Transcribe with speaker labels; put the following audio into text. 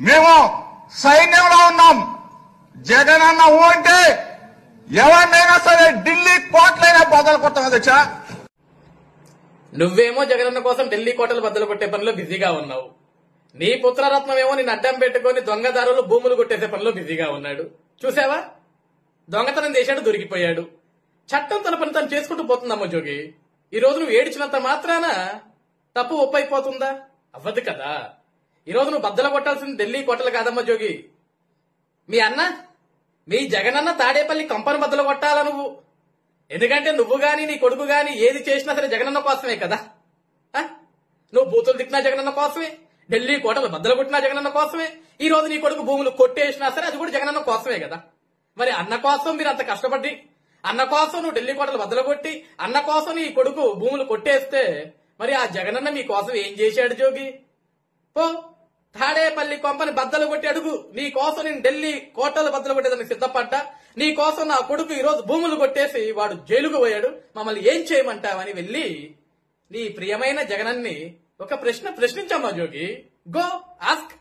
Speaker 1: మేము సైన్యంలో ఉన్నాం. జగన్ అన్న అంటే ఎవరినైనా సరే ఢిల్లీ కోట్లైనా బదులు కొట్టాం అధ్యక్ష.
Speaker 2: నువ్వేమో జగనన్న కోసం ఢిల్లీ కోటలు బద్దలు కొట్టే పనిలో బిజీగా ఉన్నావు. నీ పుత్రరత్నం ఏమో నిన్ను అడ్డం పెట్టుకుని దొంగదారులు భూములు కొట్టేసే పనిలో బిజీగా ఉన్నాడు. చూసావా, దొంగతనం చేశాడు, దొరికిపోయాడు. చట్టం తన పని తను చేసుకుంటూ పోతుందమ్మా జోగి. ఈ రోజు నువ్వు ఏడిచినంత మాత్రాన తప్పు ఒప్పైపోతుందా? అవ్వదు కదా. ఈ రోజు నువ్వు బద్దలు కొట్టాల్సింది ఢిల్లీ కోటలు కాదమ్మా జోగి. మీ జగనన్న తాడేపల్లి కంపను బద్దలు కొట్టాలా నువ్వు? ఎందుకంటే నువ్వు గాని నీ కొడుకు గాని ఏది చేసినా సరే జగనన్న కోసమే కదా. నువ్వు బూతులు తిట్టినా జగనన్న కోసమే, ఢిల్లీ కోటలు బద్దలు కొట్టినా జగనన్న కోసమే, ఈ రోజు నీ కొడుకు భూములు కొట్టేసినా సరే అది కూడా జగనన్న కోసమే కదా. మరి అన్న కోసం మీరు అంత కష్టపడి, అన్న కోసం నువ్వు ఢిల్లీ కోటలు బద్దలు కొట్టి, అన్న కోసం నీ కొడుకు భూములు కొట్టేస్తే మరి ఆ జగనన్న మీ కోసం ఏం చేశాడు జోగి? పో, తాడేపల్లి కొంపని బద్దలు కొట్టి అడుగు. నీ కోసం నేను ఢిల్లీ కోటలు బద్దలు కొట్టేదానికి సిద్ధపడ్డా, నీ కోసం నా కొడుకు ఈ రోజు భూములు కొట్టేసి వాడు జైలుకు పోయాడు, మమ్మల్ని ఏం చేయమంటావని వెళ్ళి నీ ప్రియమైన జగనన్ని ఒక ప్రశ్న ప్రశ్నించమ్మా జోగి. Go ask.